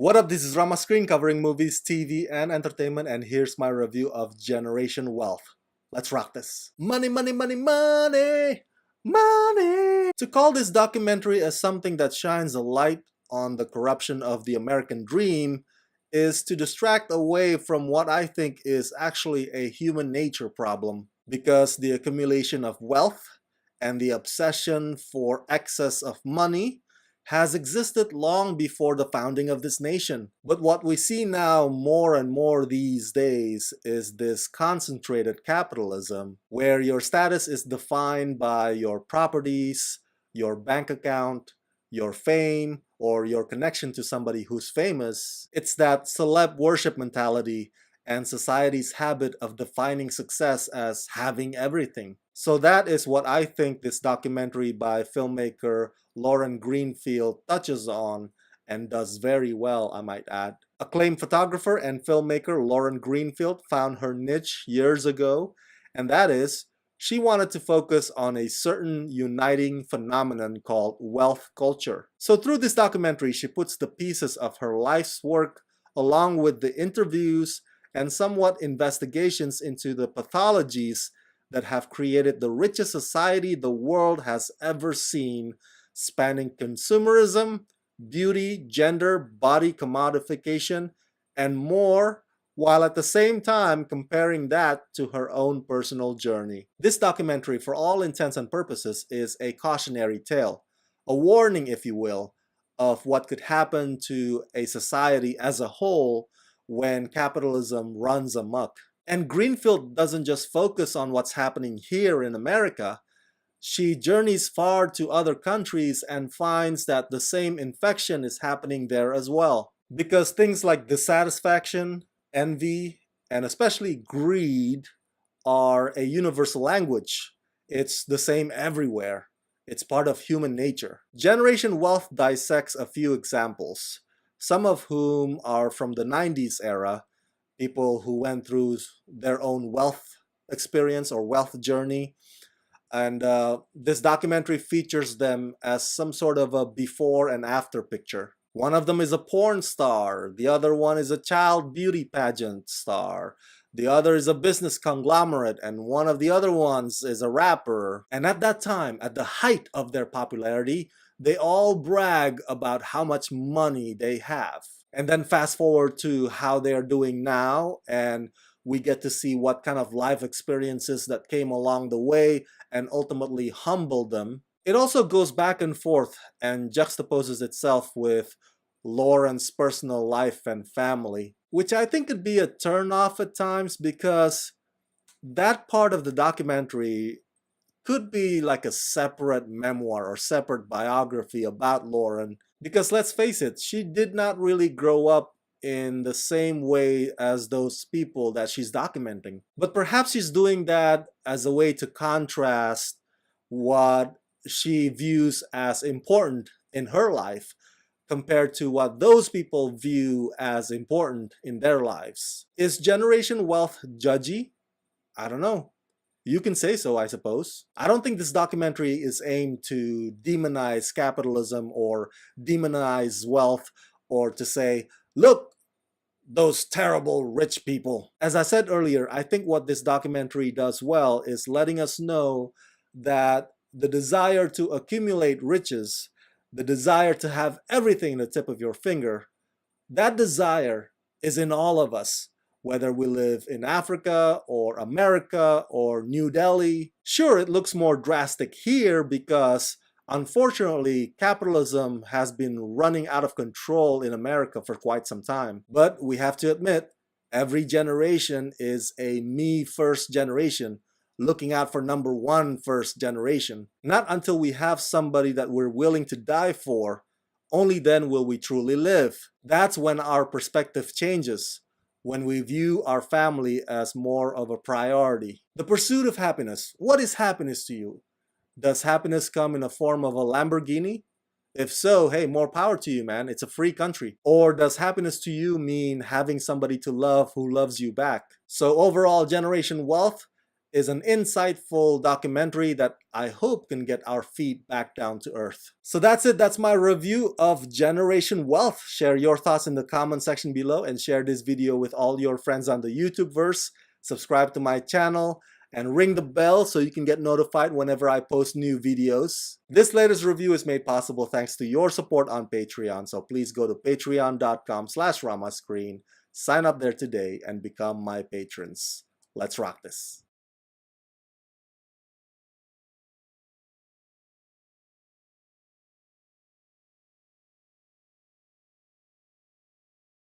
What up, this is Rama Screen covering movies, TV, and entertainment, and here's my review of Generation Wealth. Let's rock this. Money, money, money, money, money! To call this documentary as something that shines a light on the corruption of the American dream is to distract away from what I think is actually a human nature problem, because the accumulation of wealth and the obsession for excess of money has existed long before the founding of this nation. But what we see now more and more these days is this concentrated capitalism, where your status is defined by your properties, your bank account, your fame, or your connection to somebody who's famous. It's that celeb worship mentality and society's habit of defining success as having everything. So that is what I think this documentary by filmmaker Lauren Greenfield touches on, and does very well, I might add. Acclaimed photographer and filmmaker Lauren Greenfield found her niche years ago, and that is, she wanted to focus on a certain uniting phenomenon called wealth culture. So through this documentary, she puts the pieces of her life's work along with the interviews and somewhat investigations into the pathologies that have created the richest society the world has ever seen, spanning consumerism, beauty, gender, body commodification, and more, while at the same time comparing that to her own personal journey. This documentary, for all intents and purposes, is a cautionary tale, a warning, if you will, of what could happen to a society as a whole when capitalism runs amok. And Greenfield doesn't just focus on what's happening here in America. She journeys far to other countries and finds that the same infection is happening there as well. Because things like dissatisfaction, envy, and especially greed are a universal language. It's the same everywhere. It's part of human nature. Generation Wealth dissects a few examples, some of whom are from the 90s era, people who went through their own wealth experience or wealth journey. And this documentary features them as some sort of a before and after picture. One of them is a porn star. The other one is a child beauty pageant star. The other is a business conglomerate. And one of the other ones is a rapper. And at that time, at the height of their popularity, they all brag about how much money they have. And then fast forward to how they are doing now, and we get to see what kind of life experiences that came along the way and ultimately humbled them. It also goes back and forth and juxtaposes itself with Lauren's personal life and family, which I think could be a turnoff at times, because that part of the documentary could be like a separate memoir or separate biography about Lauren. Because let's face it, she did not really grow up in the same way as those people that she's documenting. But perhaps she's doing that as a way to contrast what she views as important in her life compared to what those people view as important in their lives. Is Generation Wealth judgy? I don't know. You can say so, I suppose. I don't think this documentary is aimed to demonize capitalism or demonize wealth, or to say, look, those terrible rich people. As I said earlier, I think what this documentary does well is letting us know that the desire to accumulate riches, the desire to have everything in the tip of your finger, that desire is in all of us. Whether we live in Africa or America or New Delhi. Sure, it looks more drastic here because, unfortunately, capitalism has been running out of control in America for quite some time. But we have to admit, every generation is a me first generation, looking out for number one first generation. Not until we have somebody that we're willing to die for, only then will we truly live. That's when our perspective changes, when we view our family as more of a priority. The pursuit of happiness. What is happiness to you? Does happiness come in the form of a Lamborghini? If so, hey, more power to you, man. It's a free country. Or does happiness to you mean having somebody to love who loves you back? So overall, Generation Wealth is an insightful documentary that I hope can get our feet back down to earth. So that's it. That's my review of Generation Wealth. Share your thoughts in the comment section below and share this video with all your friends on the YouTube verse. Subscribe to my channel and ring the bell so you can get notified whenever I post new videos. This latest review is made possible thanks to your support on Patreon, so please go to patreon.com/ramascreen, sign up there today, and become my patrons. Let's rock this.